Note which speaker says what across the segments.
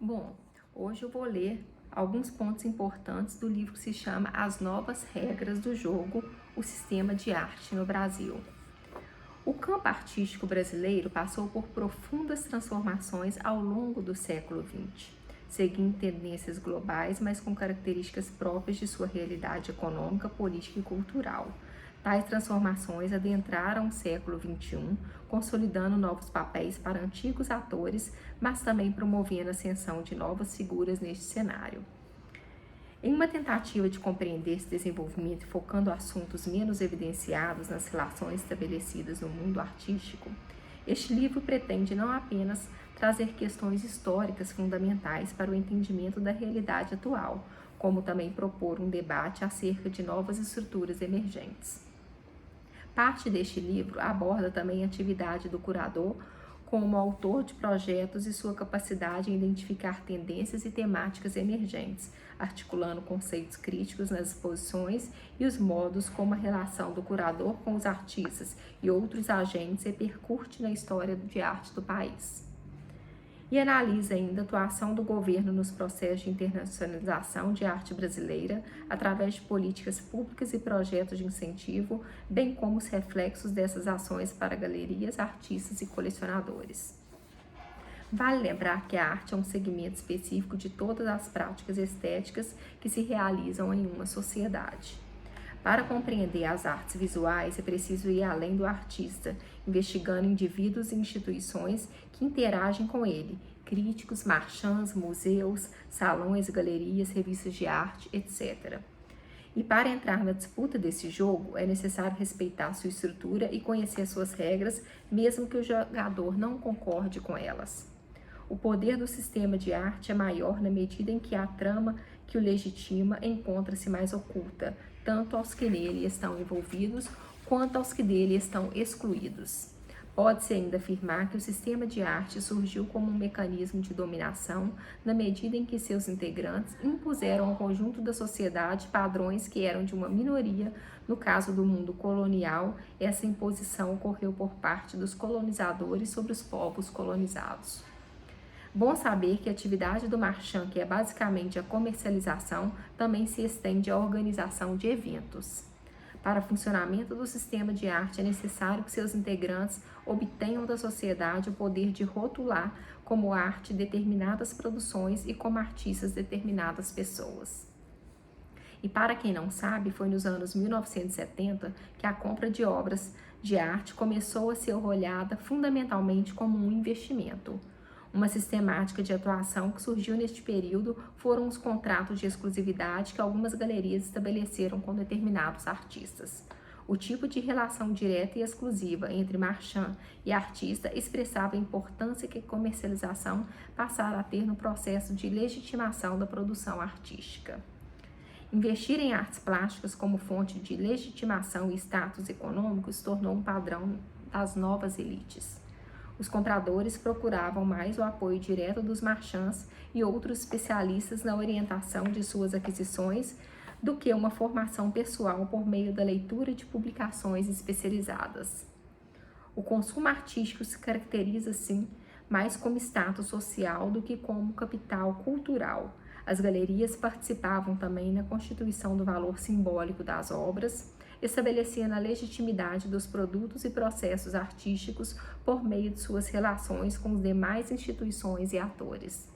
Speaker 1: Bom, hoje eu vou ler alguns pontos importantes do livro que se chama As Novas Regras do Jogo, o Sistema de Arte no Brasil. O campo artístico brasileiro passou por profundas transformações ao longo do século XX, seguindo tendências globais, mas com características próprias de sua realidade econômica, política e cultural. Tais transformações adentraram o século XXI, consolidando novos papéis para antigos atores, mas também promovendo a ascensão de novas figuras neste cenário. Em uma tentativa de compreender esse desenvolvimento e focando assuntos menos evidenciados nas relações estabelecidas no mundo artístico, este livro pretende não apenas trazer questões históricas fundamentais para o entendimento da realidade atual, como também propor um debate acerca de novas estruturas emergentes. Parte deste livro aborda também a atividade do curador como autor de projetos e sua capacidade em identificar tendências e temáticas emergentes, articulando conceitos críticos nas exposições e os modos como a relação do curador com os artistas e outros agentes repercute na história de arte do país. E analisa ainda a atuação do governo nos processos de internacionalização de arte brasileira através de políticas públicas e projetos de incentivo, bem como os reflexos dessas ações para galerias, artistas e colecionadores. Vale lembrar que a arte é um segmento específico de todas as práticas estéticas que se realizam em uma sociedade. Para compreender as artes visuais, é preciso ir além do artista, investigando indivíduos e instituições que interagem com ele, críticos, marchands, museus, salões, galerias, revistas de arte, etc. E para entrar na disputa desse jogo, é necessário respeitar sua estrutura e conhecer suas regras, mesmo que o jogador não concorde com elas. O poder do sistema de arte é maior na medida em que a trama que o legitima encontra-se mais oculta, tanto aos que nele estão envolvidos, quanto aos que dele estão excluídos. Pode-se ainda afirmar que o sistema de arte surgiu como um mecanismo de dominação, na medida em que seus integrantes impuseram ao conjunto da sociedade padrões que eram de uma minoria. No caso do mundo colonial, essa imposição ocorreu por parte dos colonizadores sobre os povos colonizados. Bom saber que a atividade do marchand, que é basicamente a comercialização, também se estende à organização de eventos. Para o funcionamento do sistema de arte, é necessário que seus integrantes obtenham da sociedade o poder de rotular como arte determinadas produções e como artistas determinadas pessoas. E para quem não sabe, foi nos anos 1970 que a compra de obras de arte começou a ser olhada fundamentalmente como um investimento. Uma sistemática de atuação que surgiu neste período foram os contratos de exclusividade que algumas galerias estabeleceram com determinados artistas. O tipo de relação direta e exclusiva entre marchand e artista expressava a importância que a comercialização passara a ter no processo de legitimação da produção artística. Investir em artes plásticas como fonte de legitimação e status econômico se tornou um padrão das novas elites. Os compradores procuravam mais o apoio direto dos marchands e outros especialistas na orientação de suas aquisições do que uma formação pessoal por meio da leitura de publicações especializadas. O consumo artístico se caracteriza, assim, mais como status social do que como capital cultural. As galerias participavam também na constituição do valor simbólico das obras, estabelecendo a legitimidade dos produtos e processos artísticos por meio de suas relações com as demais instituições e atores.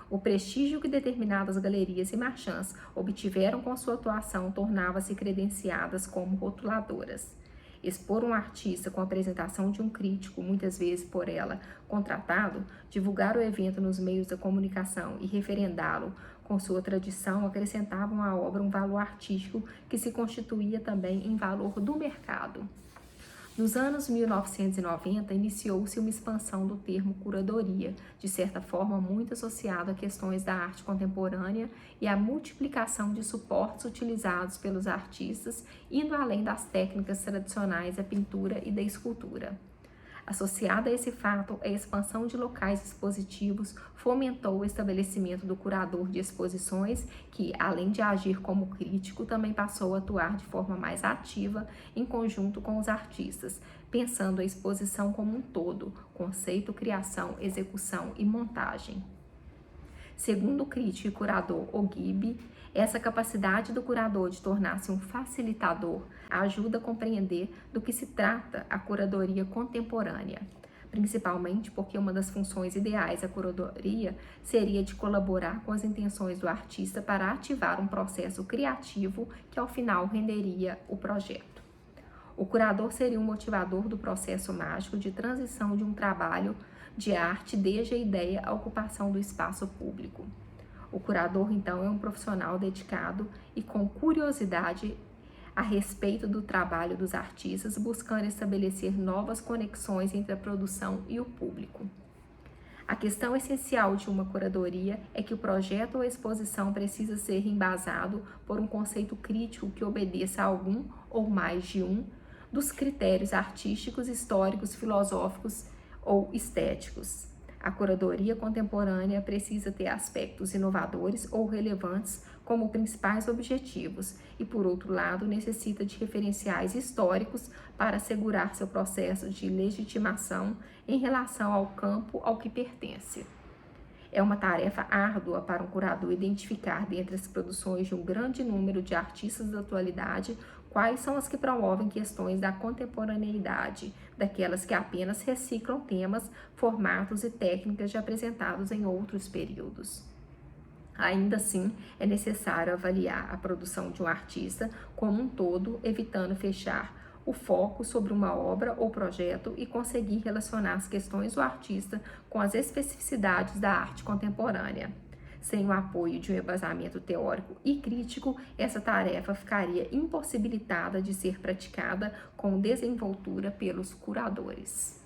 Speaker 1: O prestígio que determinadas galerias e marchands obtiveram com sua atuação tornava-se credenciadas como rotuladoras. Expor um artista com a apresentação de um crítico, muitas vezes por ela contratado, divulgar o evento nos meios da comunicação e referendá-lo com sua tradição acrescentavam à obra um valor artístico que se constituía também em valor do mercado. Nos anos 1990, iniciou-se uma expansão do termo curadoria, de certa forma muito associado a questões da arte contemporânea e à multiplicação de suportes utilizados pelos artistas, indo além das técnicas tradicionais da pintura e da escultura. Associada a esse fato, a expansão de locais expositivos fomentou o estabelecimento do curador de exposições, que, além de agir como crítico, também passou a atuar de forma mais ativa em conjunto com os artistas, pensando a exposição como um todo, conceito, criação, execução e montagem. Segundo o crítico e curador Ogib, essa capacidade do curador de tornar-se um facilitador ajuda a compreender do que se trata a curadoria contemporânea, principalmente porque uma das funções ideais da curadoria seria de colaborar com as intenções do artista para ativar um processo criativo que ao final renderia o projeto. O curador seria um motivador do processo mágico de transição de um trabalho de arte desde a ideia à ocupação do espaço público. O curador, então, é um profissional dedicado e com curiosidade a respeito do trabalho dos artistas, buscando estabelecer novas conexões entre a produção e o público. A questão essencial de uma curadoria é que o projeto ou exposição precisa ser embasado por um conceito crítico que obedeça a algum ou mais de um dos critérios artísticos, históricos, filosóficos ou estéticos. A curadoria contemporânea precisa ter aspectos inovadores ou relevantes como principais objetivos e, por outro lado, necessita de referenciais históricos para assegurar seu processo de legitimação em relação ao campo ao que pertence. É uma tarefa árdua para um curador identificar dentre as produções de um grande número de artistas da atualidade quais são as que promovem questões da contemporaneidade, daquelas que apenas reciclam temas, formatos e técnicas já apresentados em outros períodos. Ainda assim, é necessário avaliar a produção de um artista como um todo, evitando fechar o foco sobre uma obra ou projeto e conseguir relacionar as questões do artista com as especificidades da arte contemporânea. Sem o apoio de um embasamento teórico e crítico, essa tarefa ficaria impossibilitada de ser praticada com desenvoltura pelos curadores.